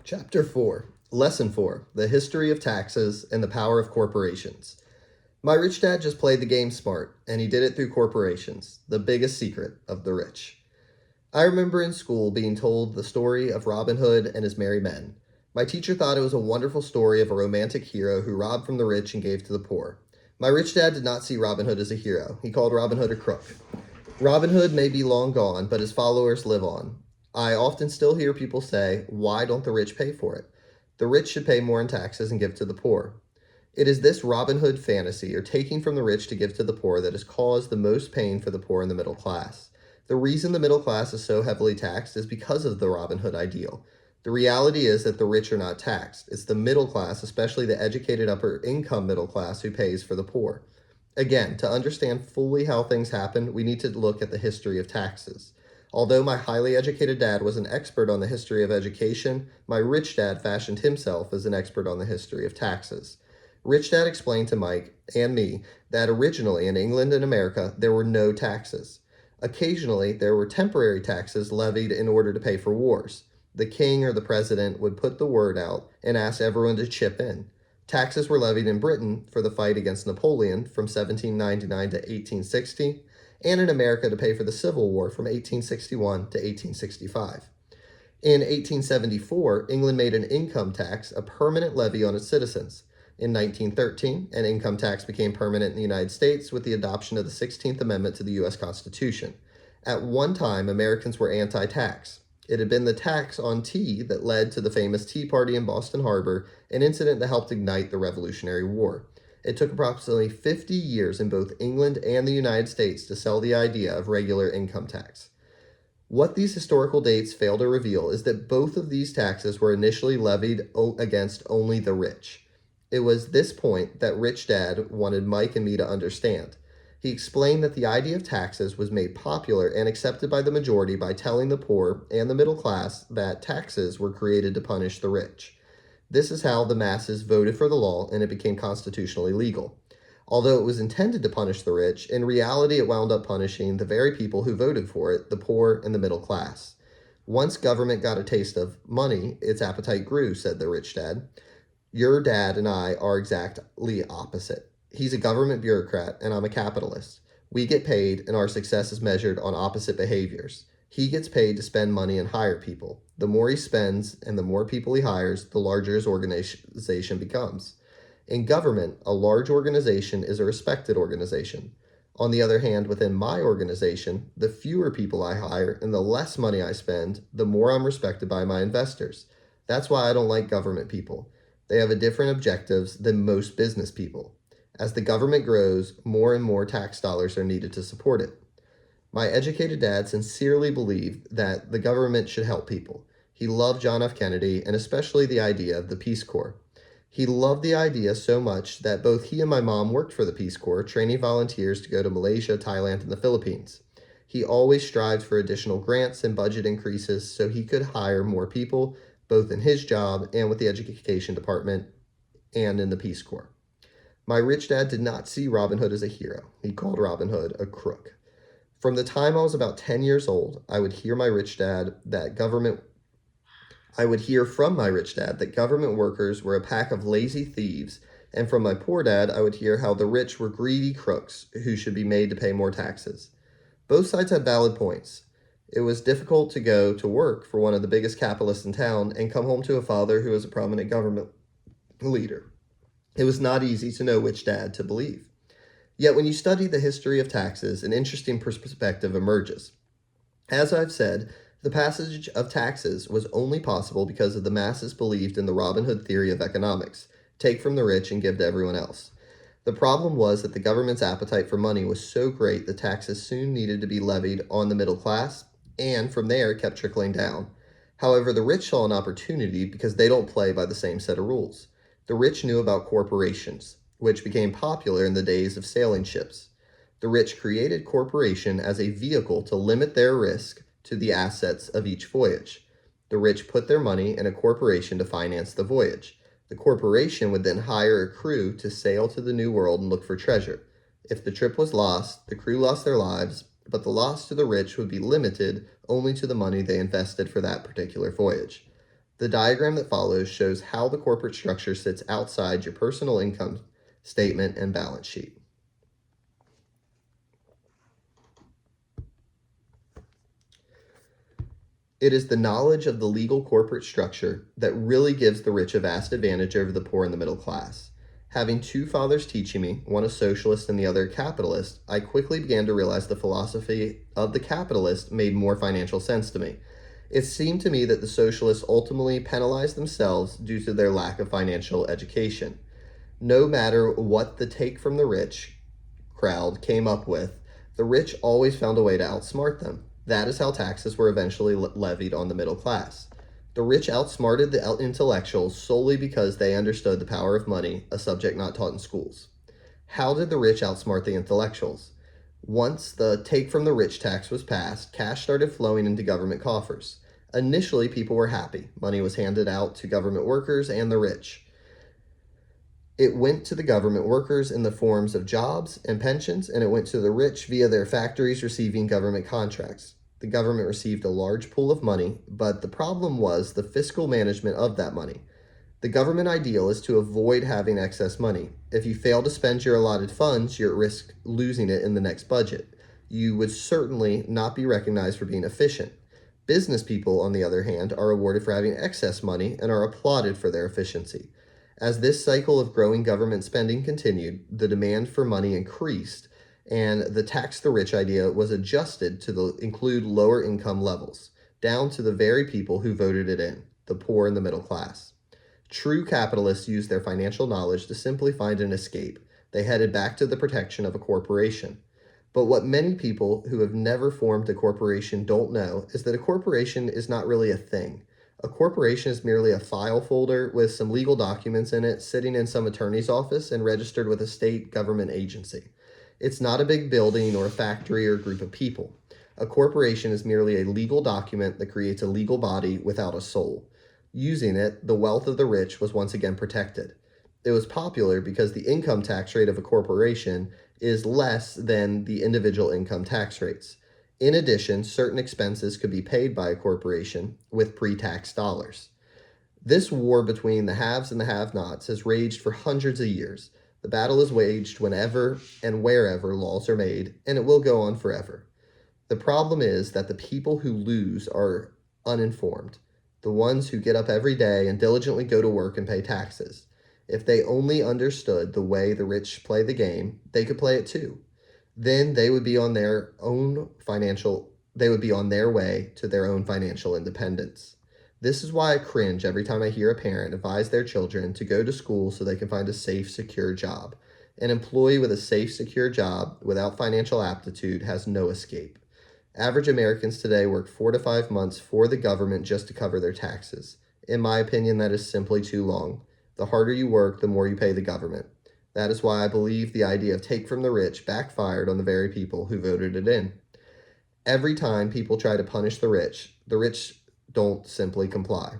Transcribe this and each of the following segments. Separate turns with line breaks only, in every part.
Chapter 4, Lesson 4, The History of Taxes and the Power of Corporations. My rich dad just played the game smart, and he did it through corporations, the biggest secret of the rich. I remember in school being told the story of Robin Hood and his merry men. My teacher thought it was a wonderful story of a romantic hero who robbed from the rich and gave to the poor. My rich dad did not see Robin Hood as a hero. He called Robin Hood a crook. Robin Hood may be long gone, but his followers live on. I often still hear people say, why don't the rich pay for it? The rich should pay more in taxes and give to the poor. It is this Robin Hood fantasy, or taking from the rich to give to the poor, that has caused the most pain for the poor and the middle class. The reason the middle class is so heavily taxed is because of the Robin Hood ideal. The reality is that the rich are not taxed. It's the middle class, especially the educated upper income middle class, who pays for the poor. Again, to understand fully how things happen, we need to look at the history of taxes. Although my highly educated dad was an expert on the history of education, my rich dad fashioned himself as an expert on the history of taxes. Rich Dad explained to Mike and me that originally in England and America there were no taxes. Occasionally there were temporary taxes levied in order to pay for wars. The king or the president would put the word out and ask everyone to chip in. Taxes were levied in Britain for the fight against Napoleon from 1799 to 1860, and in America to pay for the Civil War from 1861 to 1865. In 1874, England made an income tax a permanent levy on its citizens. In 1913, an income tax became permanent in the United States with the adoption of the 16th Amendment to the U.S. Constitution. At one time, Americans were anti-tax. It had been the tax on tea that led to the famous Tea Party in Boston Harbor, an incident that helped ignite the Revolutionary War. It took approximately 50 years in both England and the United States to sell the idea of regular income tax. What these historical dates fail to reveal is that both of these taxes were initially levied against only the rich. It was this point that Rich Dad wanted Mike and me to understand. He explained that the idea of taxes was made popular and accepted by the majority by telling the poor and the middle class that taxes were created to punish the rich. This is how the masses voted for the law and it became constitutionally legal. Although it was intended to punish the rich, in reality it wound up punishing the very people who voted for it, the poor and the middle class. Once government got a taste of money, its appetite grew, said the Rich Dad. Your dad and I are exactly opposite. He's a government bureaucrat and I'm a capitalist. We get paid and our success is measured on opposite behaviors. He gets paid to spend money and hire people. The more he spends and the more people he hires, the larger his organization becomes. In government, a large organization is a respected organization. On the other hand, within my organization, the fewer people I hire and the less money I spend, the more I'm respected by my investors. That's why I don't like government people. They have different objectives than most business people. As the government grows, more and more tax dollars are needed to support it. My educated dad sincerely believed that the government should help people. He loved John F. Kennedy and especially the idea of the Peace Corps. He loved the idea so much that both he and my mom worked for the Peace Corps, training volunteers to go to Malaysia, Thailand, and the Philippines. He always strived for additional grants and budget increases so he could hire more people, both in his job and with the education department and in the Peace Corps. My rich dad did not see Robin Hood as a hero. He called Robin Hood a crook. From the time I was about 10 years old, I would hear from my rich dad that government workers were a pack of lazy thieves, and from my poor dad, I would hear how the rich were greedy crooks who should be made to pay more taxes. Both sides had valid points. It was difficult to go to work for one of the biggest capitalists in town and come home to a father who was a prominent government leader. It was not easy to know which dad to believe. Yet when you study the history of taxes, an interesting perspective emerges. As I've said, the passage of taxes was only possible because of the masses believed in the Robin Hood theory of economics, take from the rich and give to everyone else. The problem was that the government's appetite for money was so great that taxes soon needed to be levied on the middle class, and from there it kept trickling down. However, the rich saw an opportunity because they don't play by the same set of rules. The rich knew about corporations, which became popular in the days of sailing ships. The rich created corporation as a vehicle to limit their risk to the assets of each voyage. The rich put their money in a corporation to finance the voyage. The corporation would then hire a crew to sail to the New World and look for treasure. If the trip was lost, the crew lost their lives, but the loss to the rich would be limited only to the money they invested for that particular voyage. The diagram that follows shows how the corporate structure sits outside your personal income statement and balance sheet. It is the knowledge of the legal corporate structure that really gives the rich a vast advantage over the poor and the middle class. Having two fathers teaching me, one a socialist and the other a capitalist, I quickly began to realize the philosophy of the capitalist made more financial sense to me. It seemed to me that the socialists ultimately penalized themselves due to their lack of financial education. No matter what the take from the rich crowd came up with, the rich always found a way to outsmart them. That is how taxes were eventually levied on the middle class. The rich outsmarted the intellectuals solely because they understood the power of money, a subject not taught in schools. How did the rich outsmart the intellectuals? Once the take from the rich tax was passed, cash started flowing into government coffers. Initially, people were happy. Money was handed out to government workers and the rich. It went to the government workers in the forms of jobs and pensions, and it went to the rich via their factories receiving government contracts. The government received a large pool of money, but the problem was the fiscal management of that money. The government ideal is to avoid having excess money. If you fail to spend your allotted funds, you're at risk losing it in the next budget. You would certainly not be recognized for being efficient. Business people, on the other hand, are rewarded for having excess money and are applauded for their efficiency. As this cycle of growing government spending continued, the demand for money increased, and the tax the rich idea was adjusted to include lower income levels, down to the very people who voted it in, the poor and the middle class. True capitalists used their financial knowledge to simply find an escape. They headed back to the protection of a corporation. But what many people who have never formed a corporation don't know is that a corporation is not really a thing. A corporation is merely a file folder with some legal documents in it sitting in some attorney's office and registered with a state government agency. It's not a big building or a factory or a group of people. A corporation is merely a legal document that creates a legal body without a soul. Using it, the wealth of the rich was once again protected. It was popular because the income tax rate of a corporation is less than the individual income tax rates. In addition, certain expenses could be paid by a corporation with pre-tax dollars. This war between the haves and the have-nots has raged for hundreds of years. The battle is waged whenever and wherever laws are made, and it will go on forever. The problem is that the people who lose are uninformed, the ones who get up every day and diligently go to work and pay taxes. If they only understood the way the rich play the game, they could play it too. Then they would be on their way to their own financial independence. This is why I cringe every time I hear a parent advise their children to go to school so they can find a safe, secure job. An employee with a safe, secure job without financial aptitude has no escape. Average Americans today work 4 to 5 months for the government just to cover their taxes. In my opinion, that is simply too long. The harder you work, the more you pay the government. That is why I believe the idea of take from the rich backfired on the very people who voted it in. Every time people try to punish the rich don't simply comply.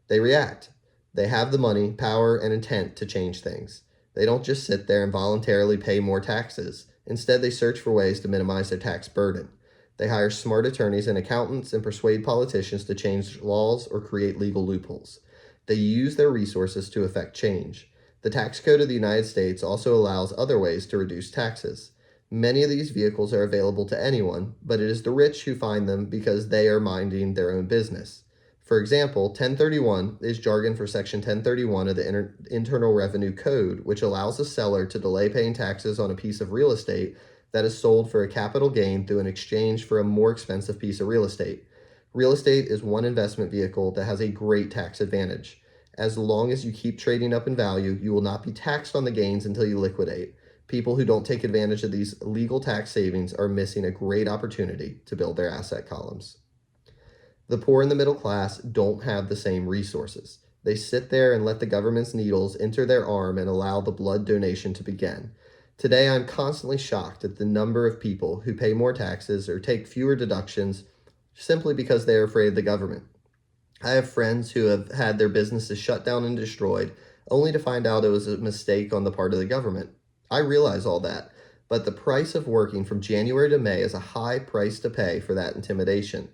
They react. They have the money, power, and intent to change things. They don't just sit there and voluntarily pay more taxes. Instead, they search for ways to minimize their tax burden. They hire smart attorneys and accountants and persuade politicians to change laws or create legal loopholes. They use their resources to effect change. The tax code of the United States also allows other ways to reduce taxes. Many of these vehicles are available to anyone, but it is the rich who find them because they are minding their own business. For example, 1031 is jargon for Section 1031 of the Internal Revenue Code, which allows a seller to delay paying taxes on a piece of real estate that is sold for a capital gain through an exchange for a more expensive piece of real estate. Real estate is one investment vehicle that has a great tax advantage. As long as you keep trading up in value, you will not be taxed on the gains until you liquidate. People who don't take advantage of these legal tax savings are missing a great opportunity to build their asset columns. The poor and the middle class don't have the same resources. They sit there and let the government's needles enter their arm and allow the blood donation to begin. Today, I'm constantly shocked at the number of people who pay more taxes or take fewer deductions simply because they are afraid of the government. I have friends who have had their businesses shut down and destroyed, only to find out it was a mistake on the part of the government. I realize all that, but the price of working from January to May is a high price to pay for that intimidation.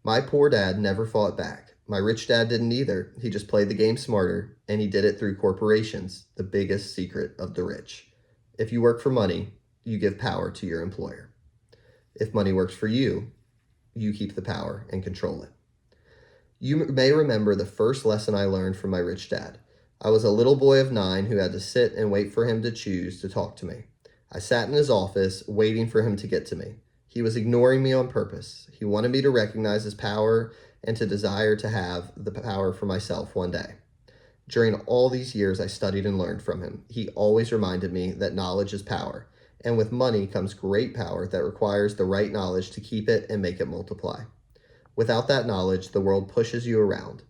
My poor dad never fought back. My rich dad didn't either. He just played the game smarter, and he did it through corporations, the biggest secret of the rich. If you work for money, you give power to your employer. If money works for you, you keep the power and control it. You may remember the first lesson I learned from my rich dad. I was a little boy of 9 who had to sit and wait for him to choose to talk to me. I sat in his office waiting for him to get to me. He was ignoring me on purpose. He wanted me to recognize his power and to desire to have the power for myself one day. During all these years, I studied and learned from him. He always reminded me that knowledge is power, and with money comes great power that requires the right knowledge to keep it and make it multiply. Without that knowledge, the world pushes you around.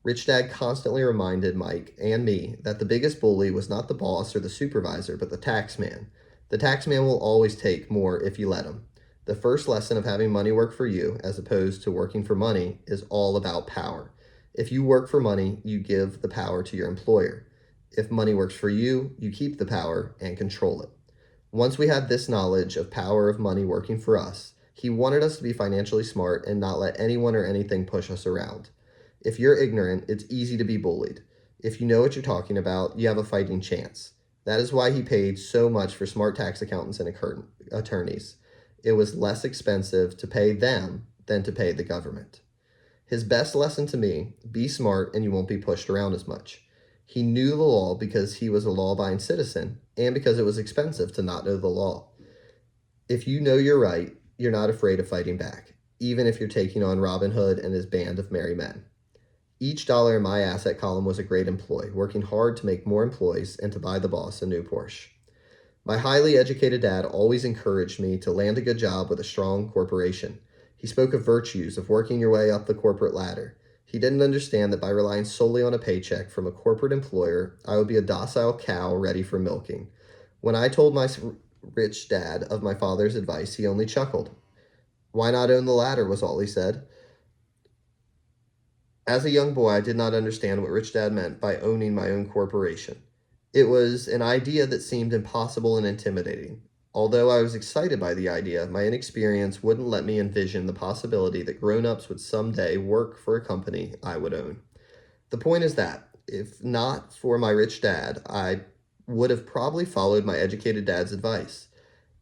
Rich Dad constantly reminded Mike and me that the biggest bully was not the boss or the supervisor, but the tax man. The tax man will always take more if you let him. The first lesson of having money work for you, as opposed to working for money, is all about power. If you work for money, you give the power to your employer. If money works for you, you keep the power and control it. Once we had this knowledge of power of money working for us, he wanted us to be financially smart and not let anyone or anything push us around. If you're ignorant, it's easy to be bullied. If you know what you're talking about, you have a fighting chance. That is why he paid so much for smart tax accountants and attorneys. It was less expensive to pay them than to pay the government. His best lesson to me, be smart and you won't be pushed around as much. He knew the law because he was a law-abiding citizen and because it was expensive to not know the law. If you know you're right, you're not afraid of fighting back, even if you're taking on Robin Hood and his band of merry men. Each dollar in my asset column was a great employee, working hard to make more employees and to buy the boss a new Porsche. My highly educated dad always encouraged me to land a good job with a strong corporation. He spoke of virtues of working your way up the corporate ladder. He didn't understand that by relying solely on a paycheck from a corporate employer, I would be a docile cow ready for milking. When I told my rich dad of my father's advice, he only chuckled. Why not own the ladder, was all he said. As a young boy, I did not understand what Rich Dad meant by owning my own corporation. It was an idea that seemed impossible and intimidating. Although I was excited by the idea, my inexperience wouldn't let me envision the possibility that grown-ups would someday work for a company I would own. The point is that, if not for my rich dad, I would have probably followed my educated dad's advice.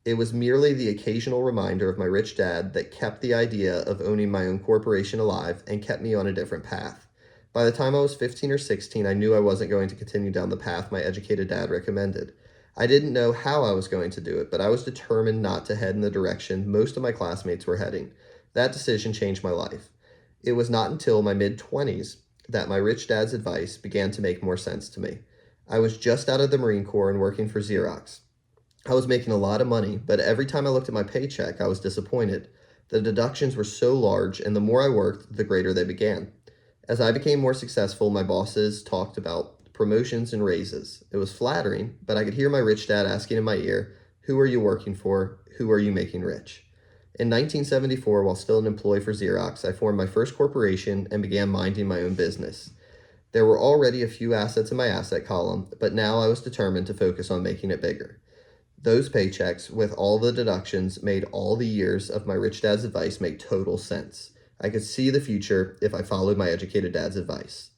It was merely the occasional reminder of my rich dad that kept the idea of owning my own corporation alive and kept me on a different path. By the time I was 15 or 16, I knew I wasn't going to continue down the path my educated dad recommended. I didn't know how I was going to do it, but I was determined not to head in the direction most of my classmates were heading. That decision changed my life. It was not until my mid-20s that my rich dad's advice began to make more sense to me. I was just out of the Marine Corps and working for Xerox. I was making a lot of money, but every time I looked at my paycheck, I was disappointed. The deductions were so large, and the more I worked, the greater they began. As I became more successful, my bosses talked about promotions and raises. It was flattering, but I could hear my rich dad asking in my ear, "Who are you working for? Who are you making rich?" In 1974, while still an employee for Xerox, I formed my first corporation and began minding my own business. There were already a few assets in my asset column, but now I was determined to focus on making it bigger. Those paychecks, with all the deductions, made all the years of my rich dad's advice make total sense. I could see the future if I followed my educated dad's advice.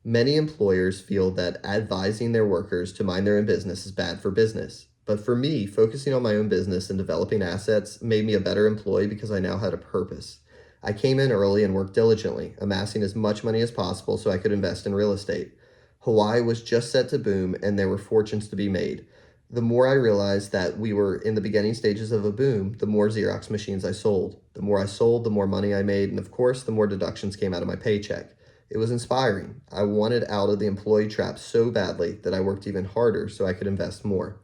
Many employers feel that advising their workers to mind their own business is bad for business. But for me, focusing on my own business and developing assets made me a better employee because I now had a purpose. I came in early and worked diligently, amassing as much money as possible so I could invest in real estate. Hawaii was just set to boom and there were fortunes to be made. The more I realized that we were in the beginning stages of a boom, the more Xerox machines I sold. The more I sold, the more money I made, and of course, the more deductions came out of my paycheck. It was inspiring. I wanted out of the employee trap so badly that I worked even harder so I could invest more.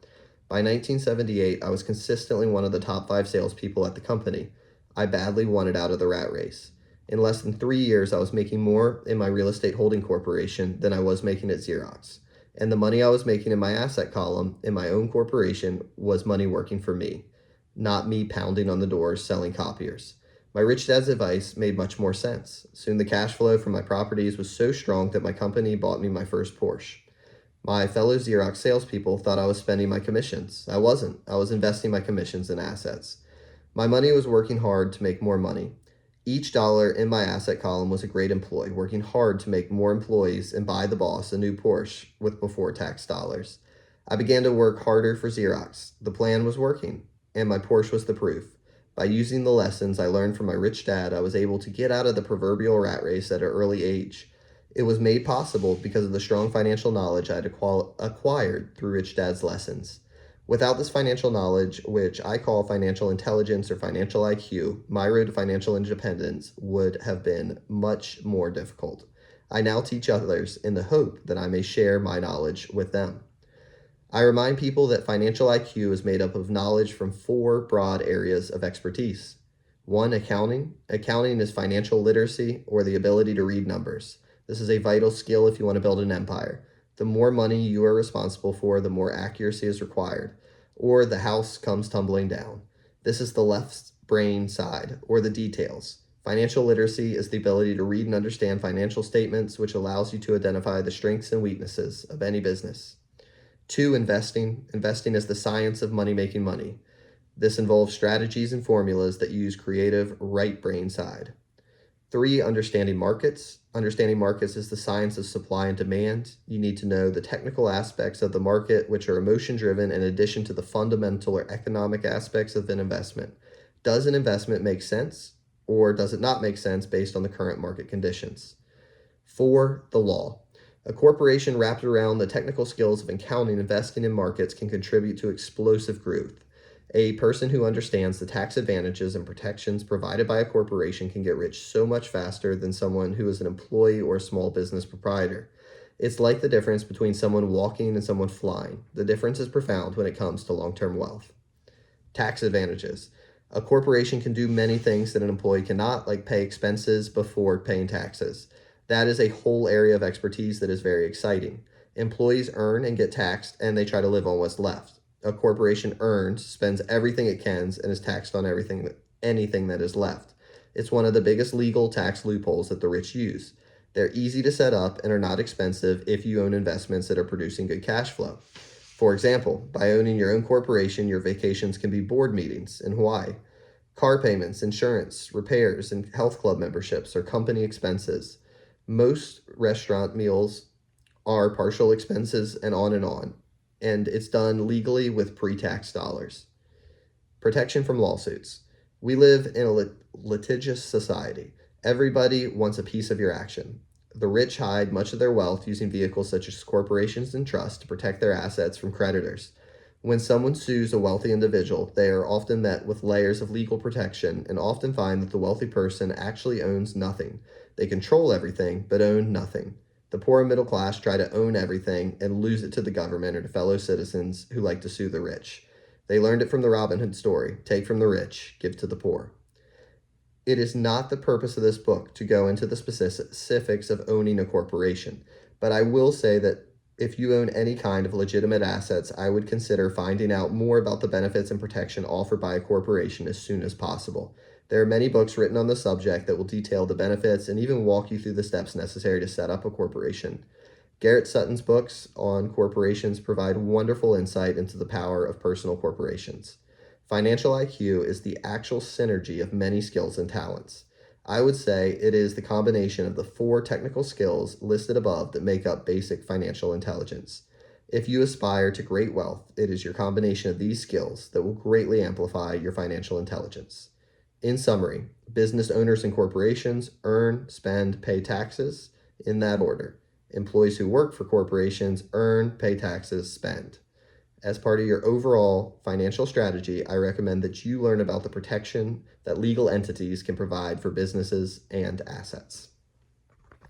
By 1978, I was consistently one of the top 5 salespeople at the company. I badly wanted out of the rat race. In less than 3 years, I was making more in my real estate holding corporation than I was making at Xerox. And the money I was making in my asset column in my own corporation was money working for me, not me pounding on the doors selling copiers. My rich dad's advice made much more sense. Soon the cash flow from my properties was so strong that my company bought me my first Porsche. My fellow Xerox salespeople thought I was spending my commissions. I wasn't. I was investing my commissions in assets. My money was working hard to make more money. Each dollar in my asset column was a great employee, working hard to make more employees and buy the boss a new Porsche with before tax dollars. I began to work harder for Xerox. The plan was working, and my Porsche was the proof. By using the lessons I learned from my rich dad, I was able to get out of the proverbial rat race at an early age. It was made possible because of the strong financial knowledge I had acquired through Rich Dad's lessons. Without this financial knowledge, which I call financial intelligence or financial IQ, my road to financial independence would have been much more difficult. I now teach others in the hope that I may share my knowledge with them. I remind people that financial IQ is made up of knowledge from four broad areas of expertise. One, accounting. Accounting is financial literacy or the ability to read numbers. This is a vital skill if you want to build an empire. The more money you are responsible for, the more accuracy is required, or the house comes tumbling down. This is the left brain side, or the details. Financial literacy is the ability to read and understand financial statements, which allows you to identify the strengths and weaknesses of any business. Two, investing. Investing is the science of making money. This involves strategies and formulas that use creative right brain side. Three, understanding markets. Understanding markets is the science of supply and demand. You need to know the technical aspects of the market, which are emotion driven, in addition to the fundamental or economic aspects of an investment. Does an investment make sense, or does it not make sense based on the current market conditions? Four, the law. A corporation wrapped around the technical skills of accounting, investing in markets can contribute to explosive growth. A person who understands the tax advantages and protections provided by a corporation can get rich so much faster than someone who is an employee or a small business proprietor. It's like the difference between someone walking and someone flying. The difference is profound when it comes to long-term wealth. Tax advantages. A corporation can do many things that an employee cannot, like pay expenses before paying taxes. That is a whole area of expertise that is very exciting. Employees earn and get taxed, and they try to live on what's left. A corporation earns, spends everything it can, and is taxed on anything that is left. It's one of the biggest legal tax loopholes that the rich use. They're easy to set up and are not expensive if you own investments that are producing good cash flow. For example, by owning your own corporation, your vacations can be board meetings in Hawaii. Car payments, insurance, repairs, and health club memberships are company expenses. Most restaurant meals are partial expenses and on. And it's done legally with pre-tax dollars. Protection from lawsuits. We live in a litigious society. Everybody wants a piece of your action. The rich hide much of their wealth using vehicles such as corporations and trusts to protect their assets from creditors. When someone sues a wealthy individual, they are often met with layers of legal protection and often find that the wealthy person actually owns nothing. They control everything, but own nothing. The poor and middle class try to own everything and lose it to the government or to fellow citizens who like to sue the rich. They learned it from the Robin Hood story. Take from the rich, give to the poor. It is not the purpose of this book to go into the specifics of owning a corporation, but I will say that if you own any kind of legitimate assets, I would consider finding out more about the benefits and protection offered by a corporation as soon as possible. There are many books written on the subject that will detail the benefits and even walk you through the steps necessary to set up a corporation. Garrett Sutton's books on corporations provide wonderful insight into the power of personal corporations. Financial IQ is the actual synergy of many skills and talents. I would say it is the combination of the four technical skills listed above that make up basic financial intelligence. If you aspire to great wealth, it is your combination of these skills that will greatly amplify your financial intelligence. In summary, business owners and corporations earn, spend, pay taxes in that order. Employees who work for corporations earn, pay taxes, spend. As part of your overall financial strategy, I recommend that you learn about the protection that legal entities can provide for businesses and assets.